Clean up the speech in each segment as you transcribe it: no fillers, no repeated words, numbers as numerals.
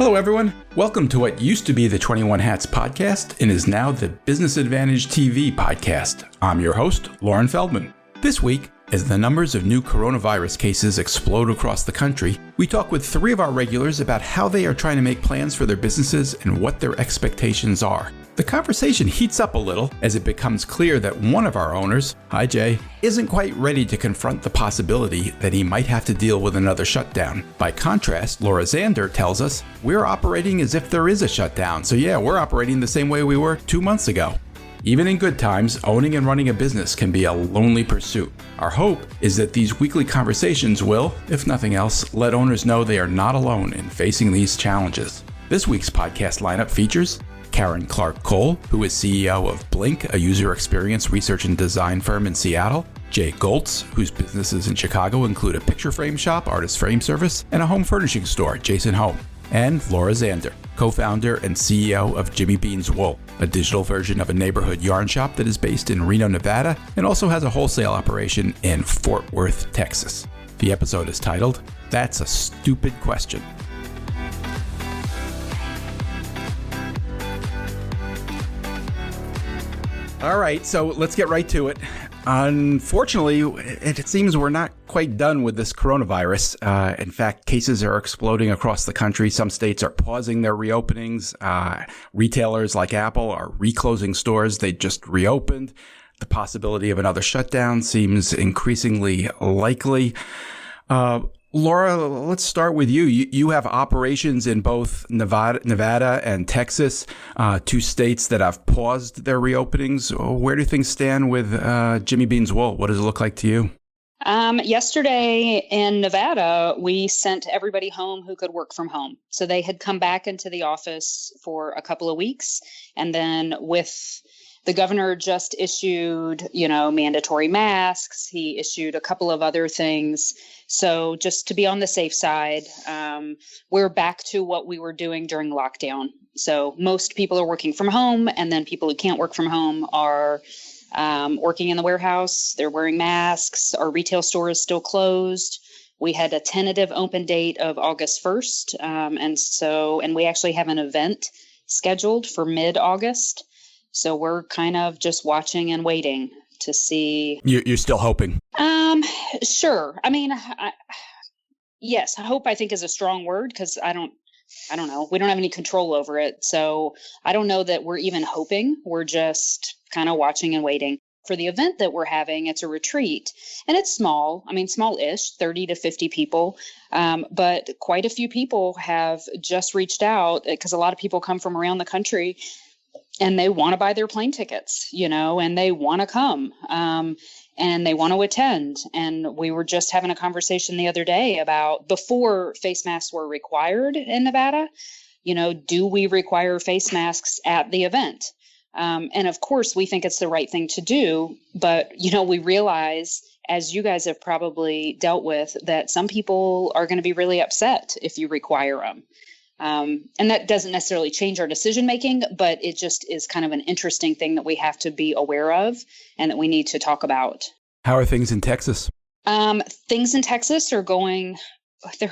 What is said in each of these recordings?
Hello, everyone. Welcome to what used to be the 21 Hats podcast and is now the Business Advantage TV podcast. I'm your host, Lauren Feldman. This week, as the numbers of new coronavirus cases explode across the country, we talk with three of our regulars about how they are trying to make plans for their businesses and what their expectations are. The conversation heats up a little as it becomes clear that one of our owners, hi Jay, isn't quite ready to confront the possibility that he might have to deal with another shutdown. By contrast, Laura Zander tells us we're operating as if there is a shutdown. So yeah, we're operating the same way we were 2 months ago. Even in good times, owning and running a business can be a lonely pursuit. Our hope is that these weekly conversations will, if nothing else, let owners know they are not alone in facing these challenges. This week's podcast lineup features Karen Clark Cole, who is CEO of Blink, a user experience research and design firm in Seattle, Jay Goltz, whose businesses in Chicago include a picture frame shop, artist frame service, and a home furnishing store, Jason Home, and Laura Zander, co-founder and CEO of Jimmy Bean's Wool, a digital version of a neighborhood yarn shop that is based in Reno, Nevada, and also has a wholesale operation in Fort Worth, Texas. The episode is titled, That's a Stupid Question. All right, so let's get right to it. Unfortunately, it seems we're not quite done with this coronavirus. In fact, cases are exploding across the country. Some states are pausing their reopenings. Retailers like Apple are reclosing stores they just reopened. The possibility of another shutdown seems increasingly likely. Laura, let's start with you. You have operations in both Nevada and Texas, two states that have paused their reopenings. Where do things stand with Jimmy Bean's Wool? What does it look like to you? Yesterday in Nevada, we sent everybody home who could work from home. So they had come back into the office for a couple of weeks. And then the governor just issued, mandatory masks. He issued a couple of other things. So just to be on the safe side, we're back to what we were doing during lockdown. So most people are working from home, and then people who can't work from home are working in the warehouse. They're wearing masks. Our retail store is still closed. We had a tentative open date of August 1st. And we actually have an event scheduled for mid-August. So we're kind of just watching and waiting to see. You're still hoping? Sure. I mean, yes, hope I think is a strong word because I don't know. We don't have any control over it. So I don't know that we're even hoping. We're just kind of watching and waiting. For the event that we're having, it's a retreat and it's small. I mean, small-ish, 30 to 50 people. But quite a few people have just reached out because a lot of people come from around the country and they want to buy their plane tickets, and they want to come, and they want to attend. And we were just having a conversation the other day about before face masks were required in Nevada, do we require face masks at the event? And of course, we think it's the right thing to do. But, we realize, as you guys have probably dealt with, that some people are going to be really upset if you require them. And that doesn't necessarily change our decision making, but it just is kind of an interesting thing that we have to be aware of and that we need to talk about. How are things in Texas? Things in Texas they're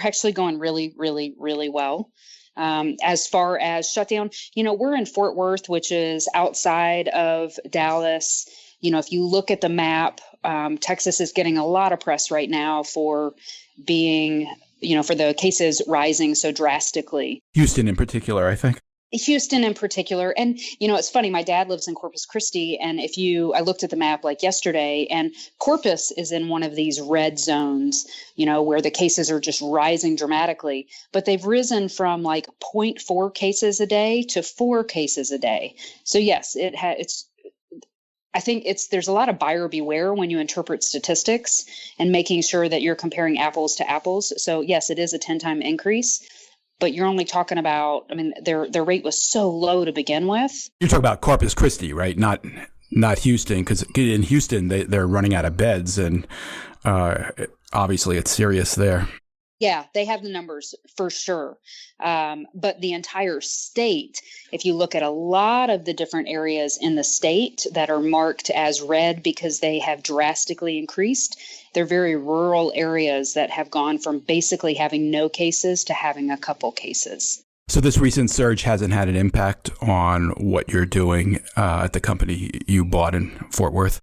actually going really, really, really well. As far as shutdown, we're in Fort Worth, which is outside of Dallas. If you look at the map, Texas is getting a lot of press right now for being for the cases rising so drastically. Houston in particular, I think. Houston in particular. And, it's funny, my dad lives in Corpus Christi. And I looked at the map like yesterday, and Corpus is in one of these red zones, where the cases are just rising dramatically. But they've risen from like 0.4 cases a day to 4 cases a day. So yes, I think there's a lot of buyer beware when you interpret statistics and making sure that you're comparing apples to apples. So yes, it is a 10-time increase, but you're only talking about, their rate was so low to begin with. You're talking about Corpus Christi, right? Not Houston, because in Houston, they're running out of beds, and obviously it's serious there. Yeah, they have the numbers for sure. But the entire state, if you look at a lot of the different areas in the state that are marked as red because they have drastically increased, they're very rural areas that have gone from basically having no cases to having a couple cases. So this recent surge hasn't had an impact on what you're doing at the company you bought in Fort Worth?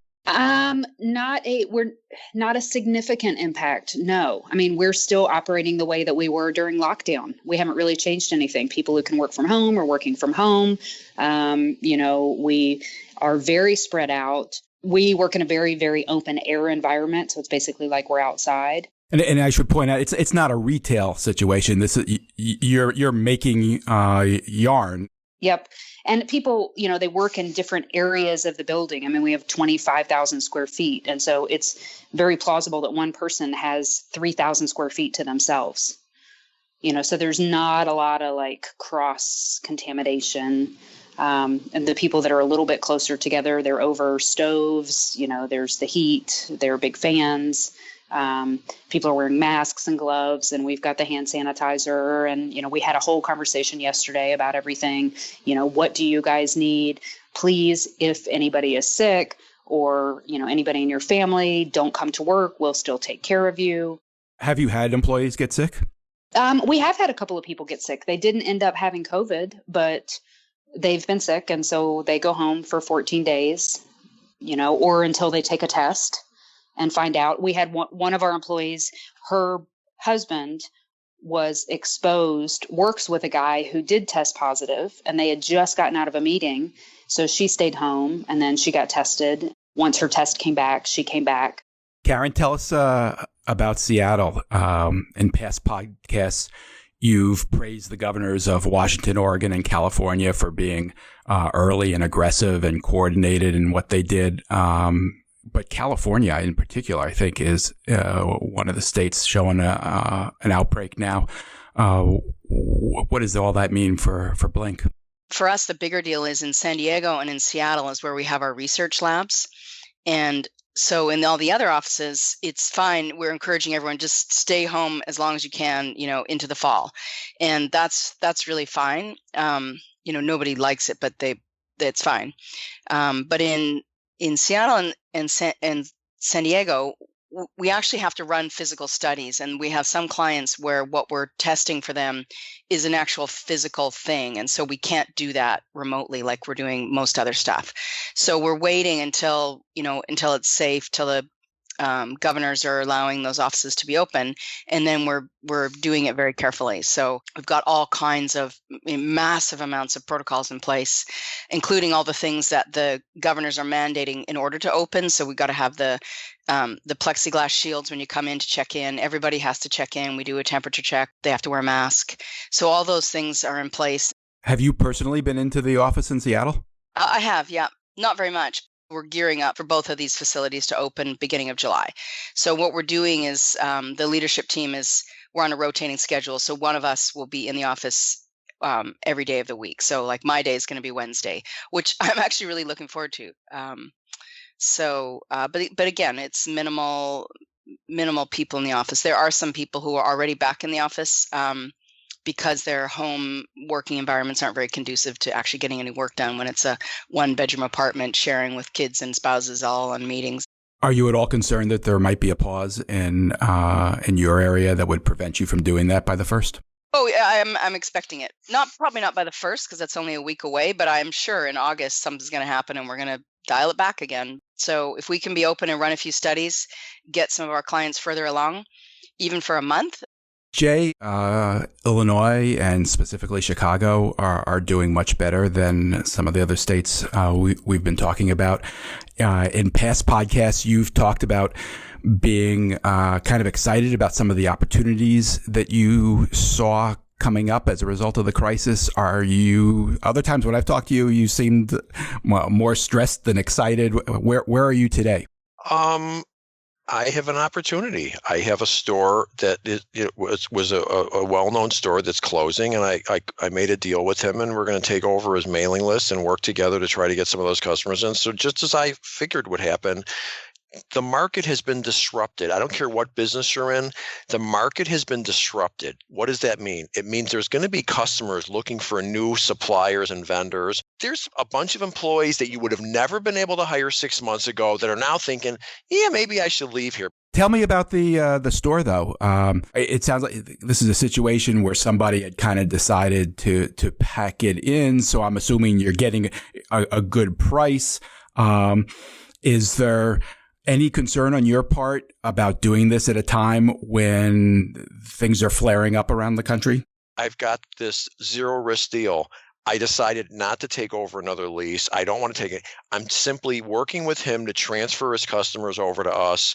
We're not a significant impact. No. I mean, we're still operating the way that we were during lockdown. We haven't really changed anything. People who can work from home are working from home. We are very spread out. We work in a very, very open air environment. So it's basically like we're outside. And I should point out, it's not a retail situation. This is you're making yarn. Yep. And people, they work in different areas of the building. I mean, we have 25,000 square feet. And so it's very plausible that one person has 3,000 square feet to themselves. So there's not a lot of like cross contamination. And the people that are a little bit closer together, they're over stoves, there's the heat, they're big fans. People are wearing masks and gloves, and we've got the hand sanitizer. And, we had a whole conversation yesterday about everything. What do you guys need? Please, if anybody is sick or, anybody in your family, don't come to work. We'll still take care of you. Have you had employees get sick? We have had a couple of people get sick. They didn't end up having COVID, but they've been sick. And so they go home for 14 days, or until they take a test and find out. We had one of our employees, her husband was exposed, works with a guy who did test positive, and they had just gotten out of a meeting. So she stayed home, and then she got tested. Once her test came back, she came back. Karen, tell us about Seattle. In past podcasts, you've praised the governors of Washington, Oregon, and California for being early and aggressive and coordinated in what they did. But California in particular, I think, is one of the states showing an outbreak now. What does all that mean for Blink? For us, the bigger deal is in San Diego and in Seattle is where we have our research labs. And so in all the other offices, it's fine. We're encouraging everyone just stay home as long as you can, into the fall. And that's really fine. Nobody likes it, but it's fine. But in Seattle and San Diego, we actually have to run physical studies, and we have some clients where what we're testing for them is an actual physical thing. And so we can't do that remotely like we're doing most other stuff. So we're waiting until it's safe, till the governors are allowing those offices to be open. And then we're doing it very carefully. So we've got all kinds of massive amounts of protocols in place, including all the things that the governors are mandating in order to open. So we've got to have the plexiglass shields when you come in to check in. Everybody has to check in. We do a temperature check. They have to wear a mask. So all those things are in place. Have you personally been into the office in Seattle? I have, yeah. Not very much. We're gearing up for both of these facilities to open beginning of July. So what we're doing is the leadership team we're on a rotating schedule. So one of us will be in the office every day of the week. So like my day is going to be Wednesday, which I'm actually really looking forward to. But again, it's minimal people in the office. There are some people who are already back in the office because their home working environments aren't very conducive to actually getting any work done when it's a one-bedroom apartment sharing with kids and spouses all on meetings. Are you at all concerned that there might be a pause in your area that would prevent you from doing that by the 1st? Oh, yeah, I'm expecting it. Probably not by the 1st because that's only a week away, but I'm sure in August something's going to happen and we're going to dial it back again. So if we can be open and run a few studies, get some of our clients further along, even for a month. Jay, Illinois and specifically Chicago are doing much better than some of the other states we've been talking about. In past podcasts, you've talked about being kind of excited about some of the opportunities that you saw coming up as a result of the crisis. Are you, other times when I've talked to you, you seemed more stressed than excited. Where are you today? I have an opportunity. I have a store that was a well-known store that's closing, and I made a deal with him, and we're going to take over his mailing list and work together to try to get some of those customers in. So just as I figured would happen, the market has been disrupted. I don't care what business you're in. The market has been disrupted. What does that mean? It means there's going to be customers looking for new suppliers and vendors. There's a bunch of employees that you would have never been able to hire 6 months ago that are now thinking, yeah, maybe I should leave here. Tell me about the store, though. It sounds like this is a situation where somebody had kind of decided to pack it in. So I'm assuming you're getting a good price. Is there any concern on your part about doing this at a time when things are flaring up around the country? I've got this zero risk deal. I decided not to take over another lease. I don't want to take it. I'm simply working with him to transfer his customers over to us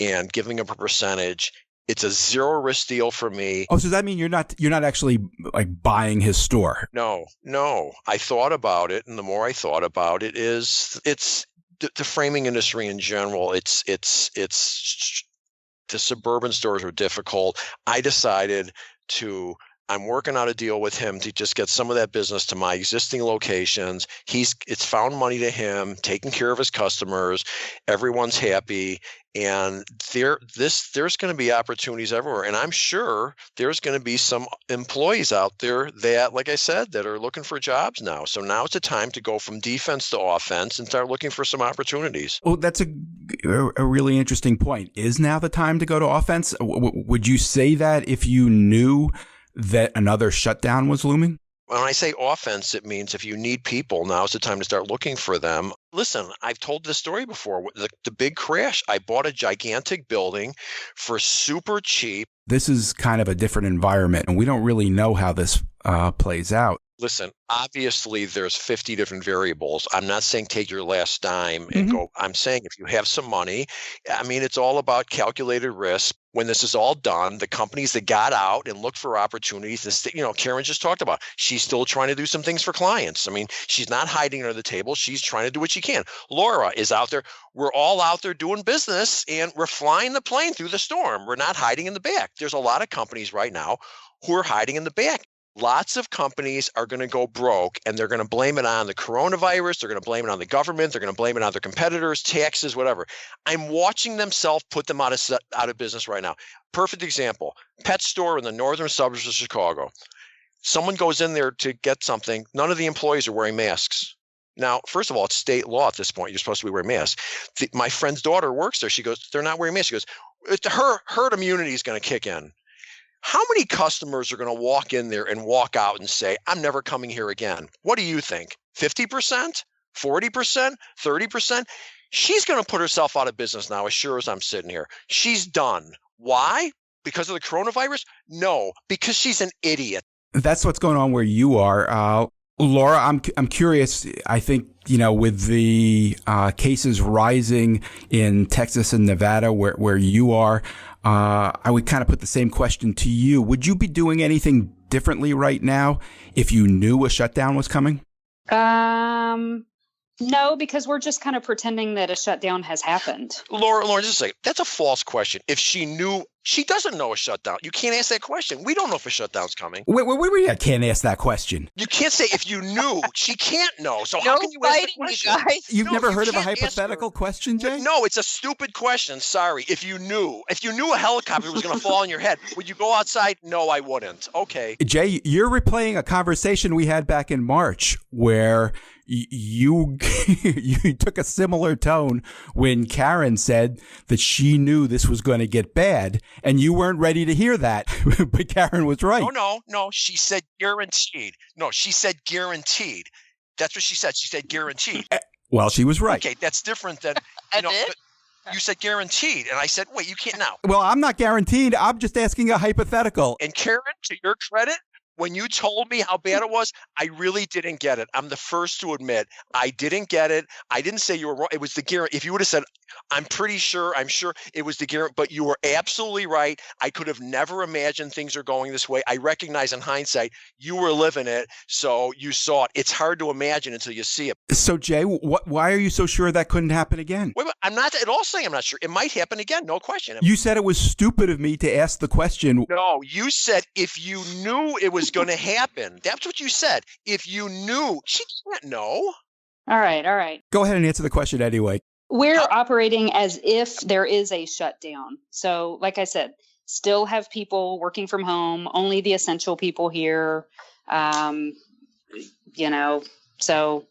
and giving him a percentage. It's a zero risk deal for me. Oh, so does that mean you're not actually like buying his store? No. I thought about it, and the more I thought about it, it's the framing industry in general. It's the suburban stores are difficult. I decided I'm working out a deal with him to just get some of that business to my existing locations. It's found money to him, taking care of his customers. Everyone's happy. And there's going to be opportunities everywhere. And I'm sure there's going to be some employees out there that, like I said, that are looking for jobs now. So now it's a time to go from defense to offense and start looking for some opportunities. Well, that's a really interesting point. Is now the time to go to offense? Would you say that if you knew that another shutdown was looming? When I say offense, it means if you need people, now's the time to start looking for them. Listen, I've told this story before. The big crash, I bought a gigantic building for super cheap. This is kind of a different environment, and we don't really know how this plays out. Listen, obviously there's 50 different variables. I'm not saying take your last dime and go. I'm saying if you have some money, I mean, it's all about calculated risk. When this is all done, the companies that got out and looked for opportunities, Karen just talked about, she's still trying to do some things for clients. I mean, she's not hiding under the table. She's trying to do what she can. Laura is out there. We're all out there doing business, and we're flying the plane through the storm. We're not hiding in the back. There's a lot of companies right now who are hiding in the back. Lots of companies are going to go broke, and they're going to blame it on the coronavirus. They're going to blame it on the government. They're going to blame it on their competitors, taxes, whatever. I'm watching them put them out of business right now. Perfect example, pet store in the northern suburbs of Chicago. Someone goes in there to get something. None of the employees are wearing masks. Now, first of all, it's state law at this point. You're supposed to be wearing masks. My friend's daughter works there. She goes, they're not wearing masks. She goes, herd immunity is going to kick in. How many customers are going to walk in there and walk out and say, I'm never coming here again? What do you think? 50%? 40%? 30%? She's going to put herself out of business now, as sure as I'm sitting here. She's done. Why? Because of the coronavirus? No, because she's an idiot. That's what's going on where you are. Laura, I'm curious. I think, with the cases rising in Texas and Nevada where you are, I would kind of put the same question to you. Would you be doing anything differently right now if you knew a shutdown was coming? No, because we're just kind of pretending that a shutdown has happened. Laura, just a second. That's a false question. If she knew, she doesn't know a shutdown. You can't ask that question. We don't know if a shutdown's coming. Wait, I can't ask that question. You can't say if you knew. She can't know. So how can you ask the question? You guys. You've never heard of a hypothetical question, Jay? No, it's a stupid question. Sorry. If you knew a helicopter was going to fall on your head, would you go outside? No, I wouldn't. Okay. Jay, you're replaying a conversation we had back in March where you took a similar tone when Karen said that she knew this was going to get bad, and you weren't ready to hear that, but Karen was right. No. She said guaranteed. No, she said guaranteed. That's what she said. She said guaranteed. Well, she was right. Okay, that's different than you said guaranteed, and I said, wait, you can't now. Well, I'm not guaranteed. I'm just asking a hypothetical. And Karen, to your credit, when you told me how bad it was, I really didn't get it. I'm the first to admit I didn't get it. I didn't say you were wrong. It was the guarantee. If you would have said, I'm sure it was the guarantee, but you were absolutely right. I could have never imagined things are going this way. I recognize in hindsight, you were living it, so you saw it. It's hard to imagine until you see it. So, Jay, why are you so sure that couldn't happen again? Wait, I'm not at all saying I'm not sure. It might happen again, no question. You said it was stupid of me to ask the question. No, you said if you knew it was going to happen. That's what you said. If you knew, she can't know. All right. Go ahead and answer the question anyway. We're operating as if there is a shutdown. So, like I said, still have people working from home, only the essential people here. So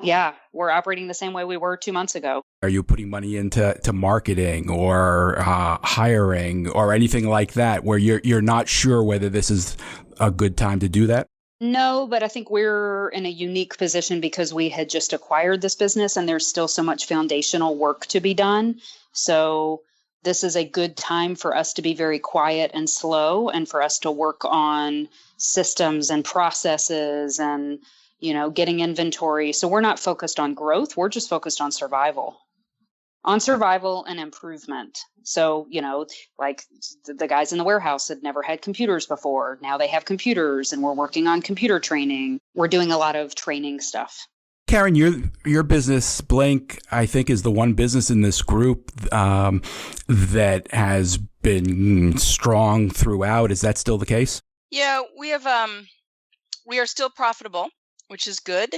Yeah, we're operating the same way we were 2 months ago. Are you putting money into marketing or hiring or anything like that where you're not sure whether this is a good time to do that? No, but I think we're in a unique position because we had just acquired this business and there's still so much foundational work to be done. So this is a good time for us to be very quiet and slow and for us to work on systems and processes and, getting inventory. So we're not focused on growth. We're just focused on survival and improvement. So, like the guys in the warehouse had never had computers before. Now they have computers and we're working on computer training. We're doing a lot of training stuff. Karen, your business, Blink, I think is the one business in this group that has been strong throughout. Is that still the case? Yeah, we are still profitable, which is good.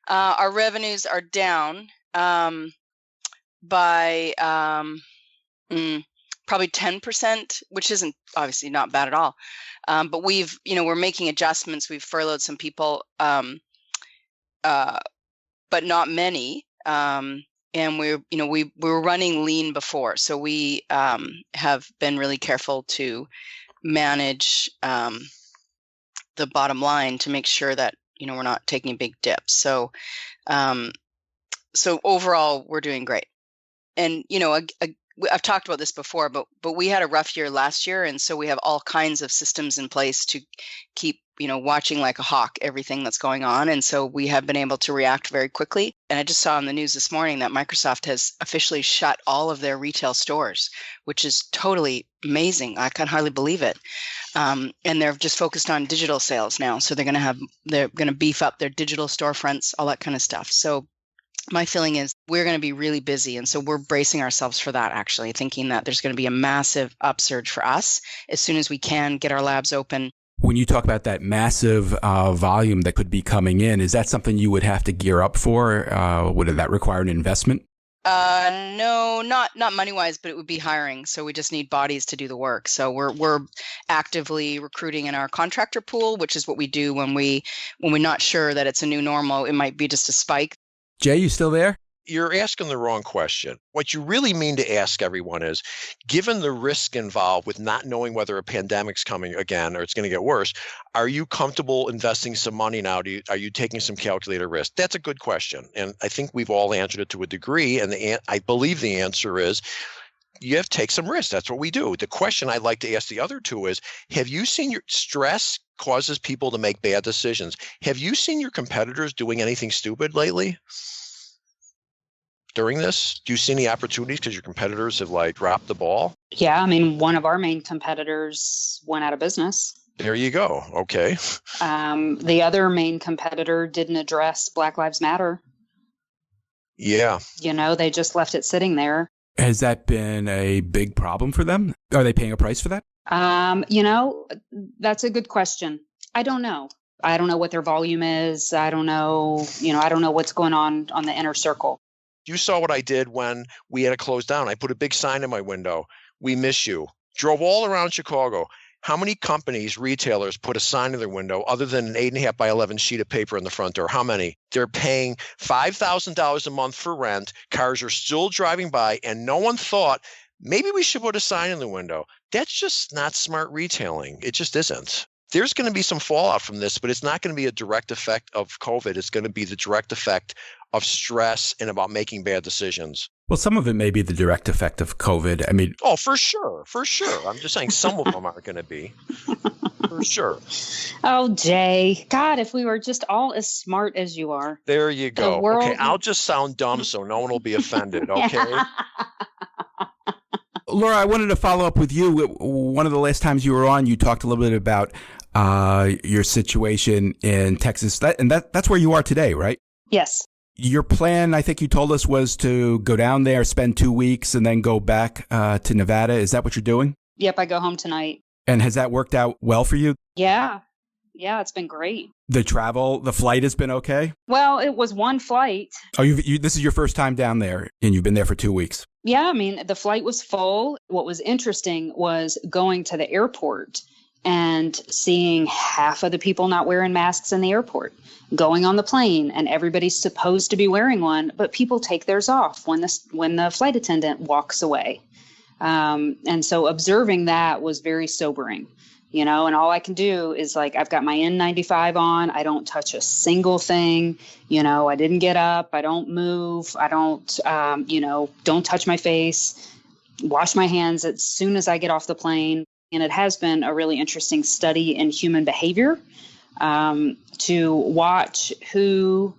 Our revenues are down by probably 10%, which isn't obviously not bad at all. But we're making adjustments. We've furloughed some people, but not many. And we were running lean before, so we have been really careful to manage the bottom line to make sure that we're not taking big dips. So overall, we're doing great. And I've talked about this before, but we had a rough year last year, and so we have all kinds of systems in place to keep watching like a hawk everything that's going on. And so we have been able to react very quickly. And I just saw on the news this morning that Microsoft has officially shut all of their retail stores, which is totally amazing. I can hardly believe it. And they're just focused on digital sales now. So they're going to beef up their digital storefronts, all that kind of stuff. So my feeling is we're going to be really busy. And so we're bracing ourselves for that, actually, thinking that there's going to be a massive upsurge for us as soon as we can get our labs open. When you talk about that massive volume that could be coming in, is that something you would have to gear up for? Would that require an investment? No, not money-wise, but it would be hiring. So we just need bodies to do the work. So we're actively recruiting in our contractor pool, which is what we do when we're not sure that it's a new normal. It might be just a spike. Jay, you still there? You're asking the wrong question. What you really mean to ask everyone is, given the risk involved with not knowing whether a pandemic's coming again or it's going to get worse, are you comfortable investing some money now? Are you taking some calculated risk? That's a good question. And I think we've all answered it to a degree. And I believe the answer is, you have to take some risks. That's what we do. The question I'd like to ask the other two is, have you seen your stress causes people to make bad decisions? Have you seen your competitors doing anything stupid lately? During this, do you see any opportunities because your competitors have dropped the ball? Yeah, I mean, one of our main competitors went out of business. There you go. Okay. The other main competitor didn't address Black Lives Matter. Yeah. They just left it sitting there. Has that been a big problem for them? Are they paying a price for that? That's a good question. I don't know. I don't know what their volume is. I don't know. I don't know what's going on the inner circle. You saw what I did when we had to close down. I put a big sign in my window. We miss you. Drove all around Chicago. How many companies, retailers put a sign in their window other than an 8.5 by 11 sheet of paper in the front door? How many? They're paying $5,000 a month for rent. Cars are still driving by, and no one thought, maybe we should put a sign in the window. That's just not smart retailing. It just isn't. There's going to be some fallout from this, but it's not going to be a direct effect of COVID. It's going to be the direct effect of stress and about making bad decisions. Well, some of it may be the direct effect of COVID. I mean, oh, for sure. I'm just saying some of them are going to be, for sure. Oh, Jay, God, if we were just all as smart as you are. There you go. Okay, I'll just sound dumb so no one will be offended. Okay. Laura, I wanted to follow up with you. One of the last times you were on, you talked a little bit about your situation in Texas, that's where you are today, right? Yes. Your plan, I think you told us, was to go down there, spend 2 weeks, and then go back to Nevada. Is that what you're doing? Yep, I go home tonight. And has that worked out well for you? Yeah, it's been great. The flight has been okay? Well, it was one flight. Oh, this is your first time down there, and you've been there for 2 weeks. Yeah, I mean, the flight was full. What was interesting was going to the airport and seeing half of the people not wearing masks in the airport, going on the plane, and everybody's supposed to be wearing one, but people take theirs off when the flight attendant walks away. And so observing that was very sobering, and all I can do is I've got my N95 on. I don't touch a single thing. I didn't get up. I don't move. I don't, don't touch my face, wash my hands as soon as I get off the plane. And it has been a really interesting study in human behavior to watch who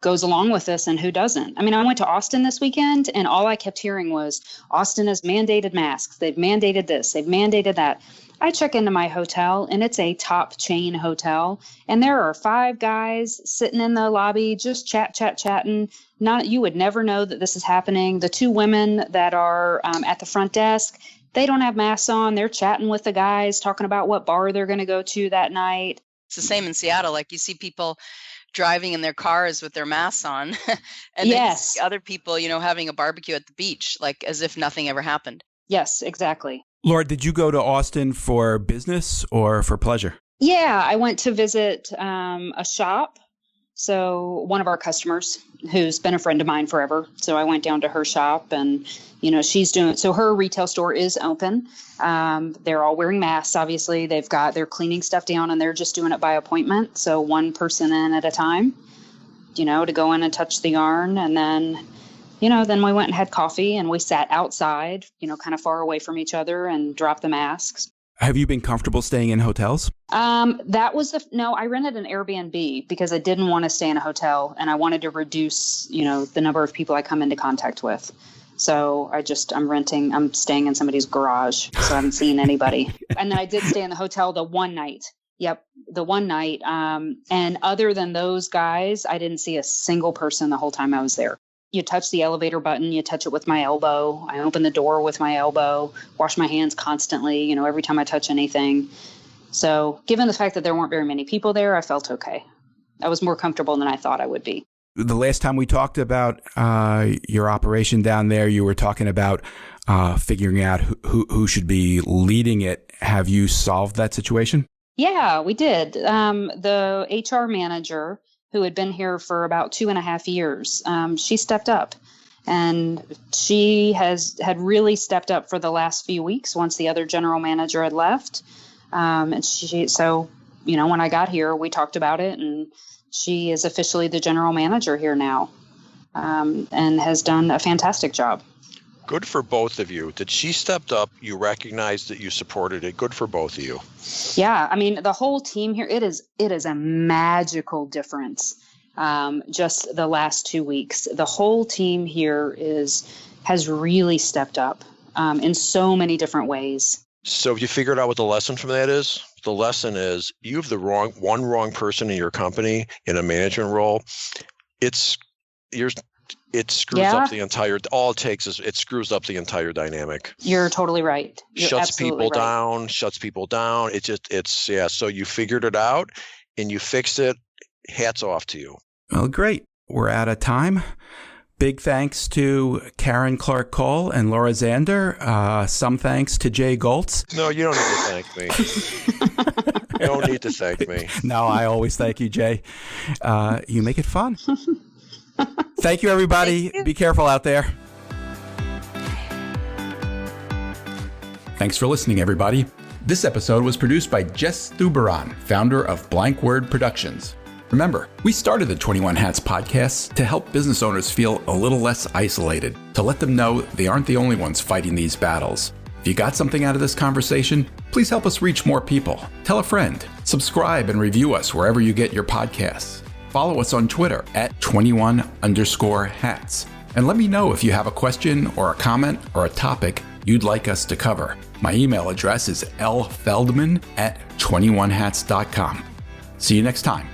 goes along with this and who doesn't. I mean, I went to Austin this weekend, and all I kept hearing was, Austin has mandated masks. They've mandated this. They've mandated that. I check into my hotel, and it's a top chain hotel, and there are 5 guys sitting in the lobby just chatting. You would never know that this is happening. The 2 women that are at the front desk, they don't have masks on. They're chatting with the guys, talking about what bar they're going to go to that night. It's the same in Seattle. You see people driving in their cars with their masks on and then you see other people, having a barbecue at the beach, as if nothing ever happened. Yes, exactly. Laura, did you go to Austin for business or for pleasure? Yeah, I went to visit a shop. So one of our customers who's been a friend of mine forever. So I went down to her shop and, so her retail store is open. They're all wearing masks. Obviously they're cleaning stuff down and they're just doing it by appointment. So one person in at a time, to go in and touch the yarn. And then, then we went and had coffee and we sat outside, kind of far away from each other and dropped the masks. Have you been comfortable staying in hotels? No, I rented an Airbnb because I didn't want to stay in a hotel and I wanted to reduce, the number of people I come into contact with. So I'm staying in somebody's garage. So I haven't seen anybody. And then I did stay in the hotel the one night. Yep. The one night. And other than those guys, I didn't see a single person the whole time I was there. You touch the elevator button, you touch it with my elbow. I open the door with my elbow, wash my hands constantly, every time I touch anything. So given the fact that there weren't very many people there, I felt okay. I was more comfortable than I thought I would be. The last time we talked about your operation down there, you were talking about figuring out who should be leading it. Have you solved that situation? Yeah, we did. The HR manager, who had been here for about 2.5 years, she stepped up. And she had really stepped up for the last few weeks once the other general manager had left. When I got here, we talked about it, and she is officially the general manager here now, and has done a fantastic job. Good for both of you. That she stepped up, you recognized that you supported it. Good for both of you. Yeah, I mean, the whole team here, it is a magical difference. Just the last 2 weeks, the whole team here has really stepped up in so many different ways. So have you figured out what the lesson from that is? The lesson is you have the wrong person in your company in a management role. It screws up the entire, all it takes is it screws up the entire dynamic. You're totally right. Shuts people down. So you figured it out and you fixed it. Hats off to you. Well, great. We're out of time. Big thanks to Karen Clark-Cole and Laura Zander. Some thanks to Jay Goltz. No, you don't need to thank me. You don't need to thank me. No, I always thank you, Jay. You make it fun. Thank you, everybody. Thank you. Be careful out there. Thanks for listening, everybody. This episode was produced by Jess Thuberon, founder of Blank Word Productions. Remember, we started the 21 Hats podcast to help business owners feel a little less isolated, to let them know they aren't the only ones fighting these battles. If you got something out of this conversation, please help us reach more people. Tell a friend, subscribe and review us wherever you get your podcasts. Follow us on Twitter at 21_hats. And let me know if you have a question or a comment or a topic you'd like us to cover. My email address is lfeldman@21hats.com. See you next time.